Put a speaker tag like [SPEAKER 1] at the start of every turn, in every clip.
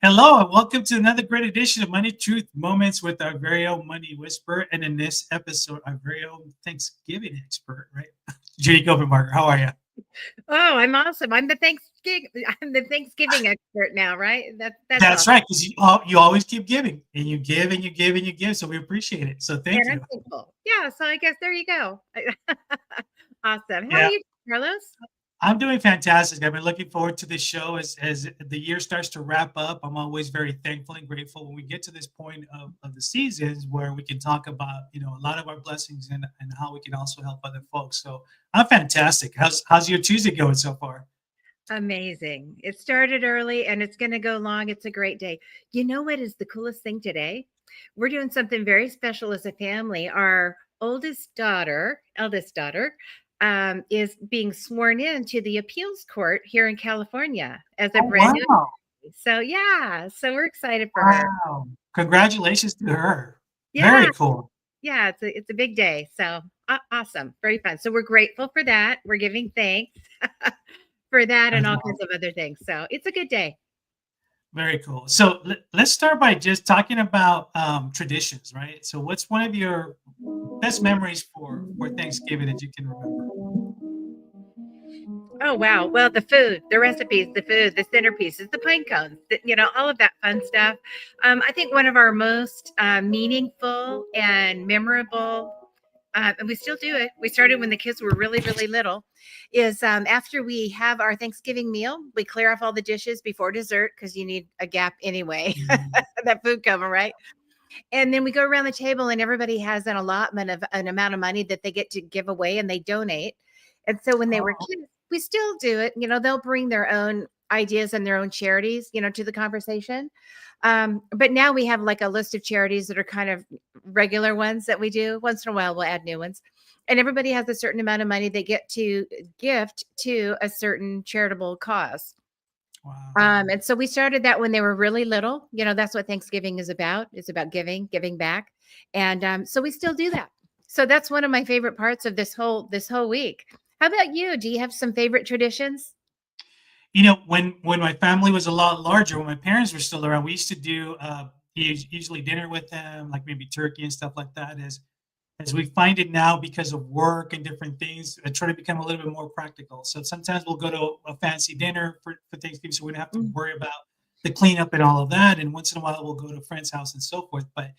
[SPEAKER 1] Hello, and welcome to another great edition of Money Truth Moments with our very own Money Whisperer. And in this episode, our very own Thanksgiving expert, right? Judy Copenbarger, how are you?
[SPEAKER 2] Oh, I'm awesome. I'm the Thanksgiving expert now, right? That's
[SPEAKER 1] That's
[SPEAKER 2] awesome.
[SPEAKER 1] right, because you always keep giving, and you give, and you give, and you give. So we appreciate it. So thank
[SPEAKER 2] And I'm
[SPEAKER 1] you.
[SPEAKER 2] thankful. Yeah, so I guess there you go. Awesome. How are
[SPEAKER 1] Yeah,
[SPEAKER 2] you, Carlos?
[SPEAKER 1] I'm doing fantastic. I've been looking forward to this show as the year starts to wrap up. I'm always very thankful and grateful when we get to this point of the seasons where we can talk about, a lot of our blessings and how we can also help other folks. So I'm fantastic. How's your Tuesday going so far?
[SPEAKER 2] Amazing. It started early and it's going to go long. It's a great day. You know what is the coolest thing today? We're doing something very special as a family. Our eldest daughter, is being sworn in to the appeals court here in California as a
[SPEAKER 1] Oh
[SPEAKER 2] brand new.
[SPEAKER 1] wow.
[SPEAKER 2] So yeah, so we're excited for her.
[SPEAKER 1] Wow. Congratulations to her.
[SPEAKER 2] Yeah,
[SPEAKER 1] Very cool.
[SPEAKER 2] yeah, it's a big day. So awesome, very fun. So we're grateful for that. We're giving thanks for that and
[SPEAKER 1] That's
[SPEAKER 2] all
[SPEAKER 1] awesome.
[SPEAKER 2] kinds of other things. So it's a good day.
[SPEAKER 1] Very cool. So let's start by just talking about traditions, right? So what's one of your best memories for Thanksgiving that you can remember?
[SPEAKER 2] Oh wow! Well, the food, the recipes, the food, the centerpieces, the pine cones, all of that fun stuff. I think one of our most meaningful and memorable, and we still do it. We started when the kids were really, really little. Is after we have our Thanksgiving meal, we clear off all the dishes before dessert because you need a gap anyway.
[SPEAKER 1] Mhm.
[SPEAKER 2] That food coming, right? And then we go around the table and everybody has an allotment of an amount of money that they get to give away and they donate. And so when they were
[SPEAKER 1] Oh,
[SPEAKER 2] kids, we still do it. They'll bring their own ideas and their own charities, to the conversation. But now we have like a list of charities that are kind of regular ones that we do. Once in a while, we'll add new ones. And everybody has a certain amount of money they get to gift to a certain charitable cause.
[SPEAKER 1] wow.
[SPEAKER 2] And so we started that when they were really little. That's what Thanksgiving is about. It's about giving back, and so we still do that. So that's one of my favorite parts of this whole week. How about you? Do you have some favorite traditions?
[SPEAKER 1] When my family was a lot larger, when my parents were still around, we used to do usually dinner with them, like maybe turkey and stuff like that. As we find it now because of work and different things, I try to become a little bit more practical. So sometimes we'll go to a fancy dinner for Thanksgiving, so we don't have to
[SPEAKER 2] Mm,
[SPEAKER 1] worry about the cleanup and all of that. And once in a while, we'll go to a friend's house and so forth. But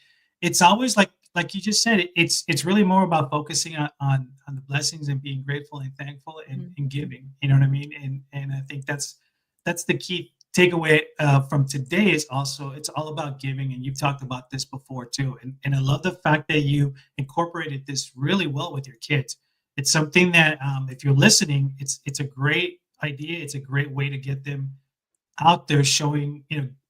[SPEAKER 1] it's always like you just said, it's really more about focusing on the blessings and being grateful and thankful
[SPEAKER 2] mm,
[SPEAKER 1] and giving. You know what I mean? And I think that's the key takeaway from today is also it's all about giving, and you've talked about this before too, and I love the fact that you incorporated this really well with your kids. It's something that if you're listening, it's a great idea. It's a great way to get them out there showing,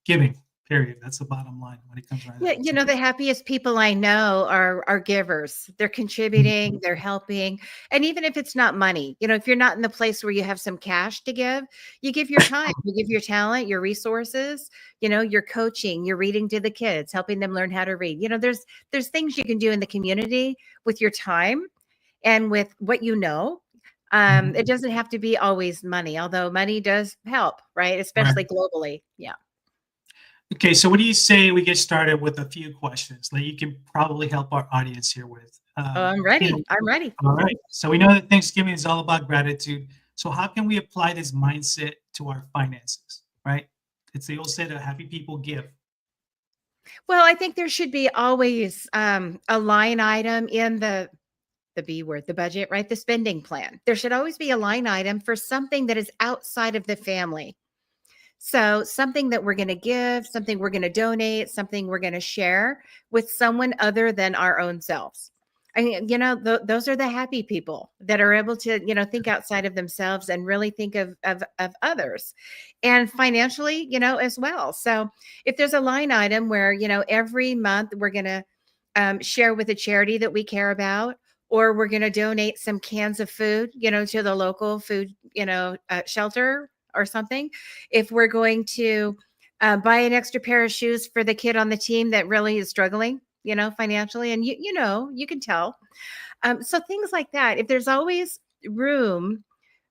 [SPEAKER 1] giving. Period. That's the bottom line when it comes right
[SPEAKER 2] Yeah,
[SPEAKER 1] down to it.
[SPEAKER 2] the happiest people I know are givers. They're contributing, they're helping. And even if it's not money, if you're not in the place where you have some cash to give, you give your time, you give your talent, your resources, your coaching, you're reading to the kids, helping them learn how to read. There's things you can do in the community with your time and with what you know.
[SPEAKER 1] Mhm.
[SPEAKER 2] It doesn't have to be always money, although money does help, right?
[SPEAKER 1] Right.
[SPEAKER 2] Especially globally. Yeah.
[SPEAKER 1] Okay, so what do you say we get started with a few questions that you can probably help our audience here with?
[SPEAKER 2] Oh, I'm
[SPEAKER 1] You know,
[SPEAKER 2] ready. I'm ready.
[SPEAKER 1] all right. So we know that Thanksgiving is all about gratitude. So how can we apply this mindset to our finances? Right? It's the old say that happy people give.
[SPEAKER 2] Well, I think there should be always a line item in the B word, the budget, right? The spending plan. There should always be a line item for something that is outside of the family. So, something that we're going to give, something we're going to donate, something we're going to share with someone other than our own selves. I mean, those are the happy people that are able to, think outside of themselves and really think of others and financially, as well. So, if there's a line item where, every month we're going to share with a charity that we care about, or we're going to donate some cans of food, to the local food, shelter or something. If we're going to buy an extra pair of shoes for the kid on the team that really is struggling, financially, and you can tell. So things like that. If there's always room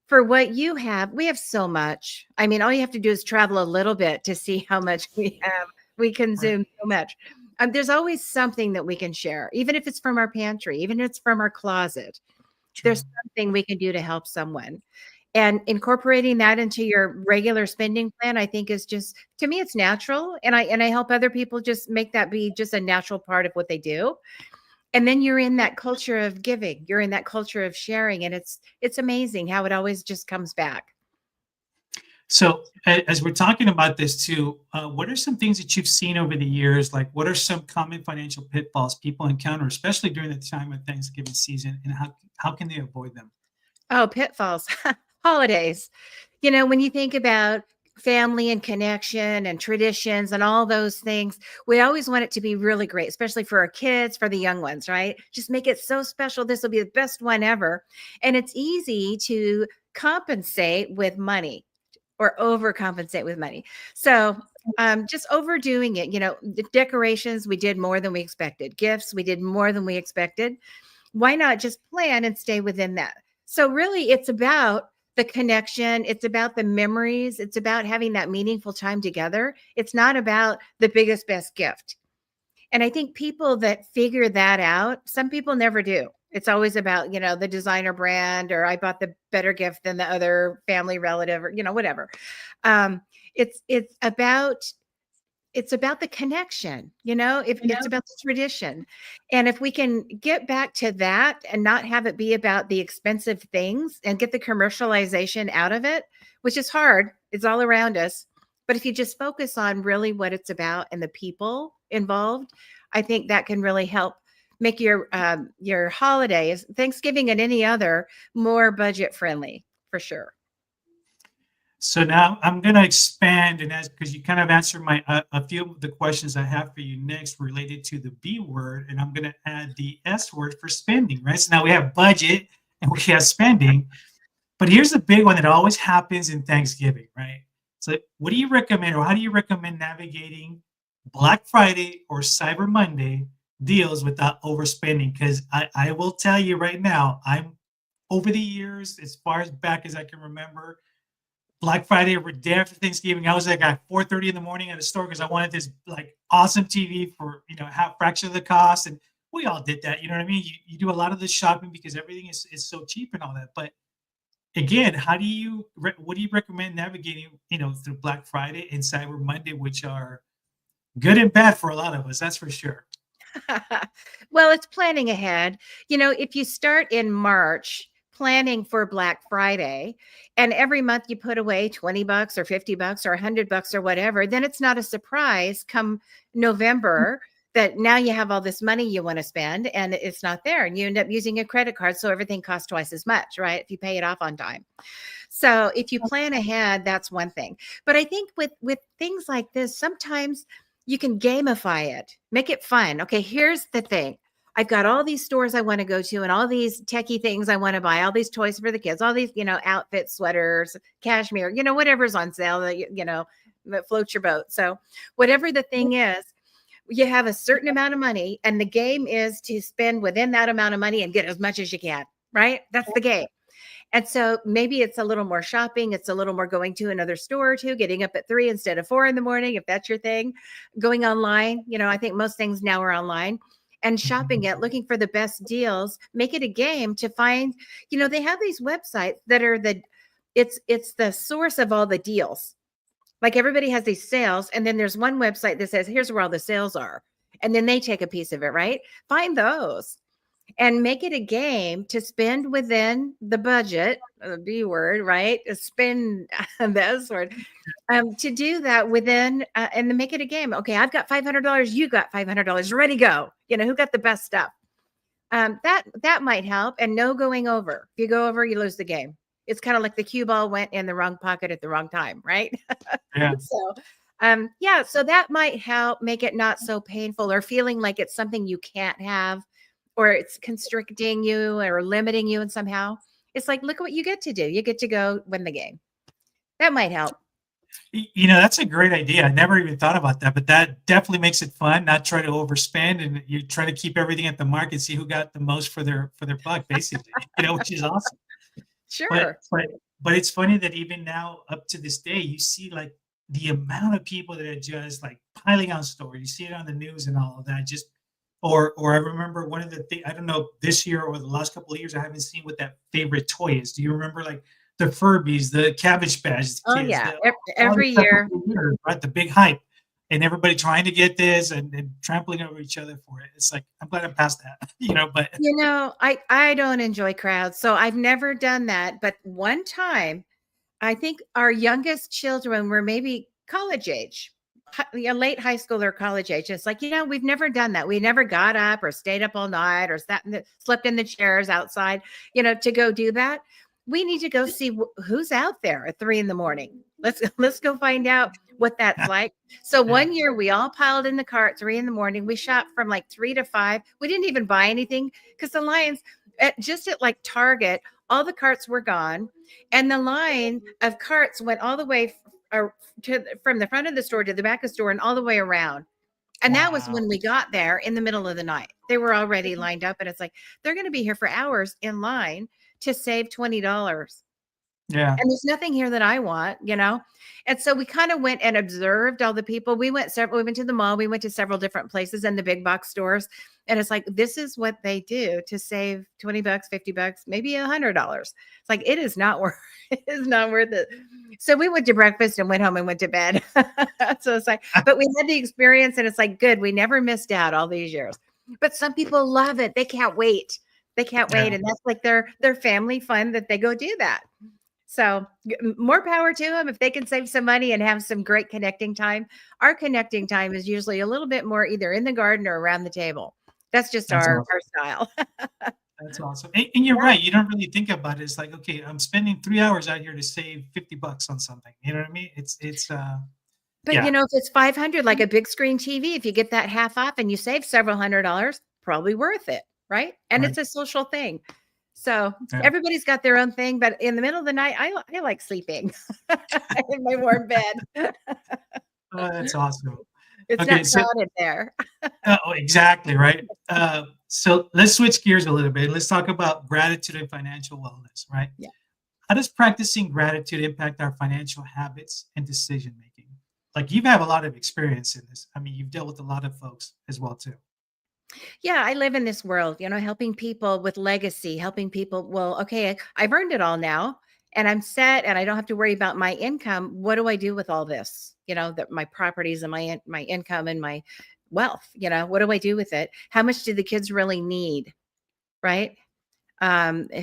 [SPEAKER 2] for what you have, we have so much. I mean, all you have to do is travel a little bit to see how much we have. We
[SPEAKER 1] Right.
[SPEAKER 2] consume so much. There's always something that we can share, even if it's from our pantry, even if it's from our closet.
[SPEAKER 1] True.
[SPEAKER 2] There's something we can do to help someone. And incorporating that into your regular spending plan, I think is just, to me, it's natural. And I help other people just make that be just a natural part of what they do. And then you're in that culture of giving. You're in that culture of sharing. And it's amazing how it always just comes back.
[SPEAKER 1] So, as we're talking about this too, what are some things that you've seen over the years? Like, what are some common financial pitfalls people encounter, especially during the time of Thanksgiving season, and how can they avoid them?
[SPEAKER 2] Oh, pitfalls, holidays. When you think about family and connection and traditions and all those things, we always want it to be really great, especially for our kids, for the young ones, right? Just make it so special. This will be the best one ever. And it's easy to compensate with money or overcompensate with money. So, just overdoing it, the decorations, we did more than we expected. Gifts, we did more than we expected. Why not just plan and stay within that? So really it's about the connection, it's about the memories, it's about having that meaningful time together. It's not about the biggest best gift. And I think people that figure that out, some people never do. It's always about, the designer brand, or I bought the better gift than the other family relative, or whatever. Um it's about the connection, if it's about the tradition. And if we can get back to that and not have it be about the expensive things and get the commercialization out of it, which is hard, it's all around us. But if you just focus on really what it's about and the people involved, I think that can really help make your holidays, Thanksgiving and any other, more budget friendly for sure.
[SPEAKER 1] So now I'm going to expand and ask, because you kind of answered my a few of the questions I have for you next related to the B word, and I'm going to add the S word for spending. Right. So now we have budget and we have spending, but here's the big one that always happens in Thanksgiving. Right. So what do you recommend, or how do you recommend navigating Black Friday or Cyber Monday deals without overspending? Because I will tell you right now, I'm over the years, as far as back as I can remember, Black Friday or day after Thanksgiving, I was like at 4:30 in the morning at a store because I wanted this like awesome TV for half fraction of the cost, and we all did that. You know what I mean? You do a lot of the shopping because everything is so cheap and all that. But again, what do you recommend navigating through Black Friday and Cyber Monday, which are good and bad for a lot of us, that's for sure.
[SPEAKER 2] Well, it's planning ahead. If you start in March planning for Black Friday and every month you put away $20 or $50 or $100 or whatever, then it's not a surprise come November that now you have all this money you want to spend and it's not there, and you end up using a credit card, so everything costs twice as much, right? If you pay it off on time. So if you plan ahead, that's one thing. But I think with things like this, sometimes you can gamify it, make it fun. Okay, here's the thing. I've got all these stores I want to go to and all these techie things I want to buy, all these toys for the kids, all these, outfits, sweaters, cashmere, whatever's on sale that floats your boat. So whatever the thing is, you have a certain amount of money and the game is to spend within that amount of money and get as much as you can, right? That's the game. And so maybe it's a little more shopping. It's a little more going to another store or two, getting up at 3 instead of 4 in the morning, if that's your thing. Going online. I think most things now are online, and shopping it, looking for the best deals. Make it a game to find, they have these websites that are it's the source of all the deals. Like everybody has these sales, and then there's one website that says, here's where all the sales are. And then they take a piece of it, right? Find those and make it a game to spend within the budget, the B word, right? Spend the S word, to do that within, and then make it a game. Okay, I've got $500. You got $500. Ready, go. Who got the best stuff? That might help. And no going over. If you go over, you lose the game. It's kind of like the cue ball went in the wrong pocket at the wrong time, right?
[SPEAKER 1] Yeah.
[SPEAKER 2] So, yeah, so that might help make it not so painful or feeling like it's something you can't have, or it's constricting you or limiting you in somehow. It's like, look at what you get to do. You get to go win the game. That might help.
[SPEAKER 1] That's a great idea. I never even thought about that, but that definitely makes it fun. Not try to overspend, and you try to keep everything at the mark and see who got the most for their buck, basically. Which is awesome. But
[SPEAKER 2] Sure.
[SPEAKER 1] But it's funny that even now, up to this day, you see like the amount of people that are just like piling on stores. You see it on the news and all of that. Just or I remember one of the things, I don't know, this year or the last couple of years, I haven't seen what that favorite toy is. Do you remember like the Furbies, the Cabbage Patch
[SPEAKER 2] Oh
[SPEAKER 1] Kids,
[SPEAKER 2] yeah,
[SPEAKER 1] the all this
[SPEAKER 2] every
[SPEAKER 1] stuff
[SPEAKER 2] year.
[SPEAKER 1] over the years, right? The big hype, and everybody trying to get this and trampling over each other for it. It's like I'm glad I'm past that, But
[SPEAKER 2] I don't enjoy crowds, so I've never done that. But one time, I think our youngest children were maybe college age, late high school or college age. It's like, we've never done that. We never got up or stayed up all night or slept in the chairs outside, to go do that. We need to go see who's out there at 3 a.m. Let's go find out what that's like. So
[SPEAKER 1] yeah,
[SPEAKER 2] one year we all piled in the car at 3 a.m. We shopped from like 3 to 5. We didn't even buy anything because the lines just at like Target, all the carts were gone. And the line of carts went all the way from the front of the store to the back of the store and all the way around. And that was
[SPEAKER 1] wow,
[SPEAKER 2] when we got there in the middle of the night. They were already lined up. And it's like, they're going to be here for hours in line to save $20.
[SPEAKER 1] yeah,
[SPEAKER 2] And there's nothing here that I want. And so we kind of went and observed all the people. We went to the mall, we went to several different places and the big box stores. And it's like, this is what they do to save $20, $50, maybe $100. It's like, it is not worth it is not worth it. So we went to breakfast and went home and went to bed. So it's like, but we had the experience and it's like, good. We never missed out all these years. But some people love it. They can't wait. They can't wait.
[SPEAKER 1] yeah.
[SPEAKER 2] And that's like their family fun that they go do that. So more power to them if they can save some money and have some great connecting time. Our connecting time is usually a little bit more either in the garden or around the table. That's just
[SPEAKER 1] That's
[SPEAKER 2] our
[SPEAKER 1] awesome.
[SPEAKER 2] style.
[SPEAKER 1] That's awesome. And you're
[SPEAKER 2] Yeah.
[SPEAKER 1] right. You don't really think about it. It's like, okay, I'm spending 3 hours out here to save $50 on something. You know what I mean?
[SPEAKER 2] But
[SPEAKER 1] Yeah,
[SPEAKER 2] if it's 500, like a big screen TV, if you get that half off and you save several $100s, probably worth it, right? And
[SPEAKER 1] right.
[SPEAKER 2] it's a social thing. So
[SPEAKER 1] Yeah.
[SPEAKER 2] everybody's got their own thing, but in the middle of the night, I like sleeping in my warm bed.
[SPEAKER 1] Oh, that's awesome.
[SPEAKER 2] It's
[SPEAKER 1] Okay,
[SPEAKER 2] not
[SPEAKER 1] so
[SPEAKER 2] crowded there.
[SPEAKER 1] oh, exactly, right? So let's switch gears a little bit. Let's talk about gratitude and financial wellness, right?
[SPEAKER 2] Yeah.
[SPEAKER 1] How does practicing gratitude impact our financial habits and decision making? Like you have a lot of experience in this. I mean, you've dealt with a lot of folks as well too.
[SPEAKER 2] Yeah, I live in this world, helping people with legacy, helping people. Well, okay, I've earned it all now and I'm set and I don't have to worry about my income. What do I do with all this? That my properties and my income and my wealth, what do I do with it? How much do the kids really need? Right?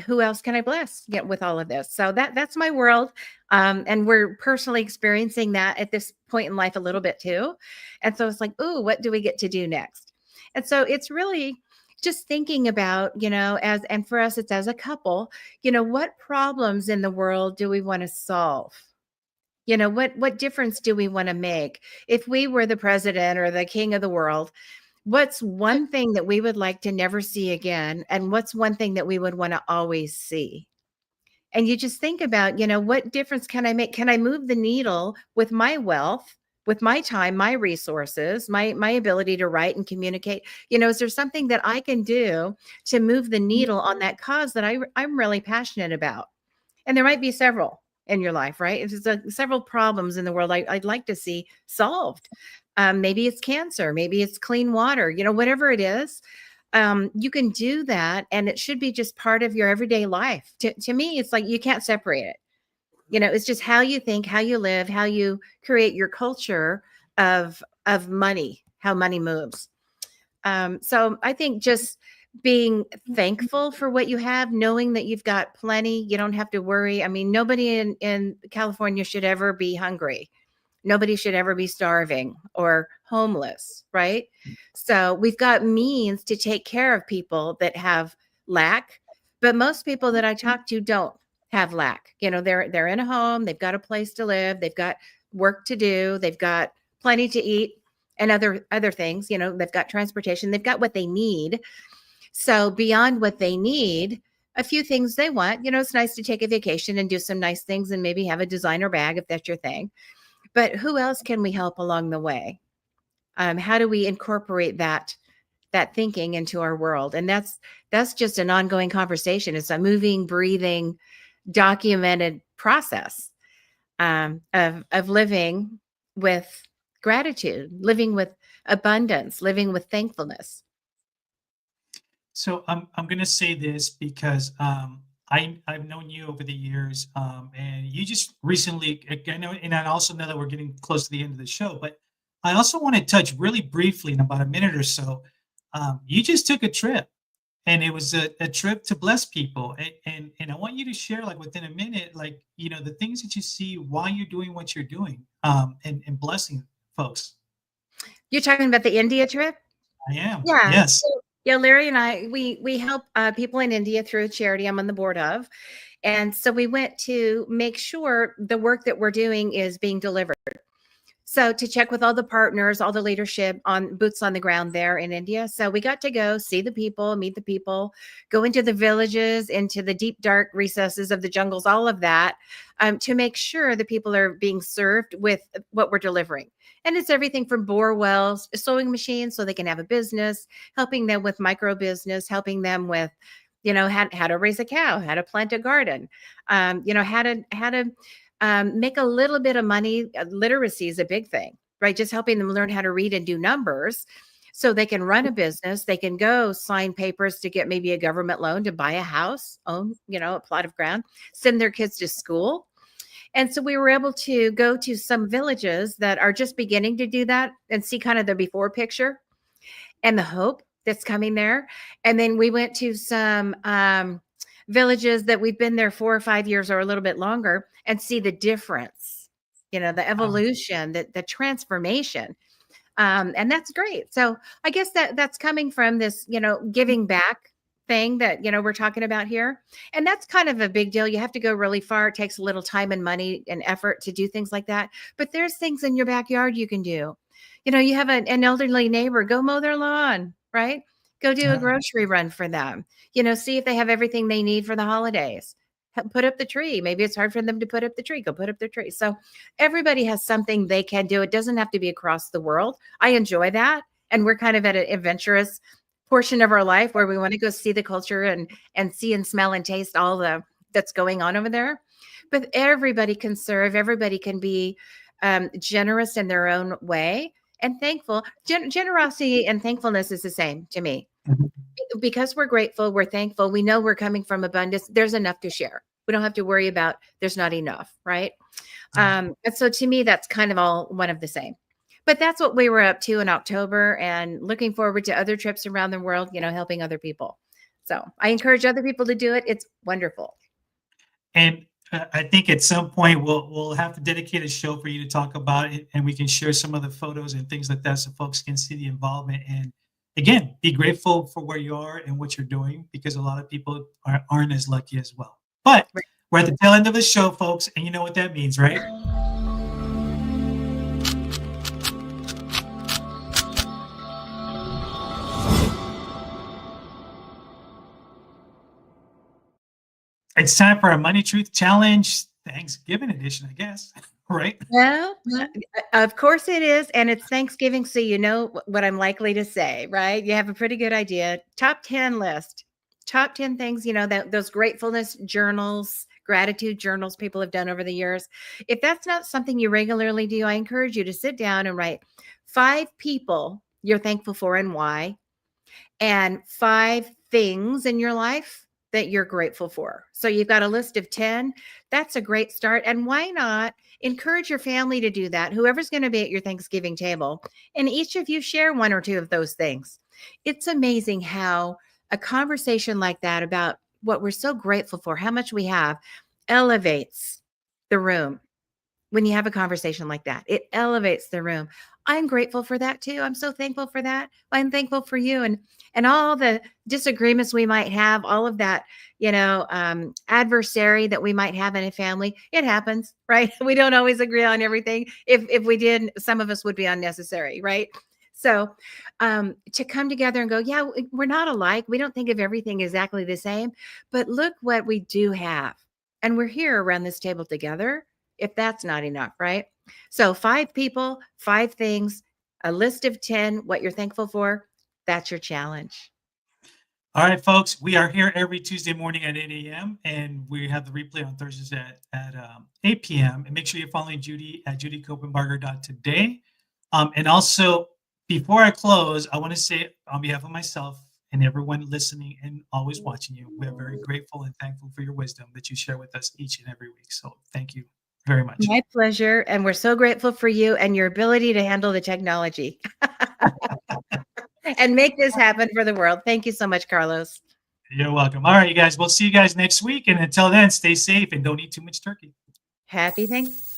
[SPEAKER 2] Who else can I bless with all of this? So that's my world. And we're personally experiencing that at this point in life a little bit too. And so it's like, ooh, what do we get to do next? And so it's really just thinking about, and for us, it's as a couple, what problems in the world do we want to solve? What difference do we want to make? If we were the president or the king of the world, what's one thing that we would like to never see again? And what's one thing that we would want to always see? And you just think about, what difference can I make? Can I move the needle with my wealth, with my time, my resources, my ability to write and communicate? Is there something that I can do to move the needle on that cause that I'm really passionate about? And there might be several in your life, right? There's several problems in the world I'd like to see solved. Maybe it's cancer, maybe it's clean water, whatever it is. You can do that, and it should be just part of your everyday life. To me, it's like you can't separate it. It's just how you think, how you live, how you create your culture of money, how money moves. So I think just being thankful for what you have, knowing that you've got plenty, you don't have to worry. I mean, nobody in California should ever be hungry. Nobody should ever be starving or homeless, right? So we've got means to take care of people that have lack, but most people that I talk to don't have lack. They're in a home, they've got a place to live, they've got work to do, they've got plenty to eat and other things, they've got transportation, they've got what they need. So beyond what they need, a few things they want, it's nice to take a vacation and do some nice things and maybe have a designer bag if that's your thing. But who else can we help along the way? How do we incorporate that thinking into our world? And that's just an ongoing conversation. It's a moving, breathing, documented process of living with gratitude, living with abundance, living with thankfulness.
[SPEAKER 1] So I'm gonna say this because I've known you over the years, and you just recently, I know, and I also know that we're getting close to the end of the show, but I also want to touch really briefly in about a minute or so. You just took a trip, and it was a trip to bless people, and I want you to share, like, within a minute, like, the things that you see while you're doing what you're doing, and blessing folks.
[SPEAKER 2] You're talking about the India trip?
[SPEAKER 1] I am,
[SPEAKER 2] Yeah.
[SPEAKER 1] yes.
[SPEAKER 2] So, yeah, Larry and I, we help people in India through a charity I'm on the board of. And so we went to make sure the work that we're doing is being delivered. So to check with all the partners, all the leadership on boots on the ground there in India. So we got to go see the people, meet the people, go into the villages, into the deep, dark recesses of the jungles, all of that, to make sure the people are being served with what we're delivering. And it's everything from bore wells, sewing machines so they can have a business, helping them with micro business, helping them with, how to raise a cow, how to plant a garden, how to make a little bit of money. Literacy is a big thing, right? Just helping them learn how to read and do numbers so they can run a business. They can go sign papers to get maybe a government loan to buy a house, own, a plot of ground, send their kids to school. And so we were able to go to some villages that are just beginning to do that and see kind of the before picture and the hope that's coming there. And then we went to some villages that we've been there 4 or 5 years or a little bit longer and see the difference, the
[SPEAKER 1] Um,
[SPEAKER 2] evolution, the transformation. And that's great. So I guess that's coming from this, giving back thing that, we're talking about here. And that's kind of a big deal. You have to go really far. It takes a little time and money and effort to do things like that. But there's things in your backyard you can do. You have an elderly neighbor, go mow their lawn, right? Go do a
[SPEAKER 1] yeah.
[SPEAKER 2] grocery run for them. See if they have everything they need for the holidays. Put up the tree. Maybe it's hard for them to put up the tree. Go put up the tree. So everybody has something they can do. It doesn't have to be across the world. I enjoy that. And we're kind of at an adventurous portion of our life where we want to go see the culture and see and smell and taste all the that's going on over there. But everybody can serve. Everybody can be generous in their own way and thankful. Generosity and thankfulness is the same to me.
[SPEAKER 1] Mhm.
[SPEAKER 2] Because we're grateful, we're thankful, we know we're coming from abundance, there's enough to share. We don't have to worry about there's not enough, right?
[SPEAKER 1] Right.
[SPEAKER 2] And so to me, that's kind of all one of the same. But that's what we were up to in October and looking forward to other trips around the world, helping other people. So I encourage other people to do it. It's wonderful.
[SPEAKER 1] And I think at some point we'll have to dedicate a show for you to talk about it, and we can share some of the photos and things like that, so folks can see the involvement. And again, be grateful for where you are and what you're doing, because a lot of people aren't as lucky as well. But
[SPEAKER 2] Right.
[SPEAKER 1] we're at the tail end of the show, folks, and you know what that means, right? It's time for our Money Truth Challenge Thanksgiving edition, I guess. Right?
[SPEAKER 2] Well, of course it is. And it's Thanksgiving. So you know what I'm likely to say, right? You have a pretty good idea. Top 10 list, top 10 things, that those gratefulness journals, gratitude journals people have done over the years. If that's not something you regularly do, I encourage you to sit down and write 5 people you're thankful for and why, and 5 things in your life that you're grateful for. So you've got a list of 10. That's a great start. And why not encourage your family to do that? Whoever's going to be at your Thanksgiving table, and each of you share 1 or 2 of those things. It's amazing how a conversation like that about what we're so grateful for, how much we have, elevates the room. When you have a conversation like that, it elevates the room. I'm grateful for that too. I'm so thankful for that. I'm thankful for you, and all the disagreements we might have, all of that, adversary that we might have in a family. It happens, right? We don't always agree on everything. If we did, some of us would be unnecessary, right? So to come together and go, yeah, we're not alike. We don't think of everything exactly the same, but look what we do have. And we're here around this table together, if that's not enough, right? So 5 people, 5 things, a list of 10, what you're thankful for. That's your challenge.
[SPEAKER 1] All right, folks, we are here every Tuesday morning at 8 a.m. and we have the replay on Thursdays at 8 p.m. And make sure you're following Judy at judycopenbarger.today. And also, before I close, I want to say on behalf of myself and everyone listening and always watching you, we're very grateful and thankful for your wisdom that you share with us each and every week. So thank you very much.
[SPEAKER 2] My pleasure. And we're so grateful for you and your ability to handle the technology and make this happen for the world. Thank you so much, Carlos.
[SPEAKER 1] You're welcome. All right, you guys, we'll see you guys next week. And until then, stay safe and don't eat too much turkey.
[SPEAKER 2] Happy Thanksgiving.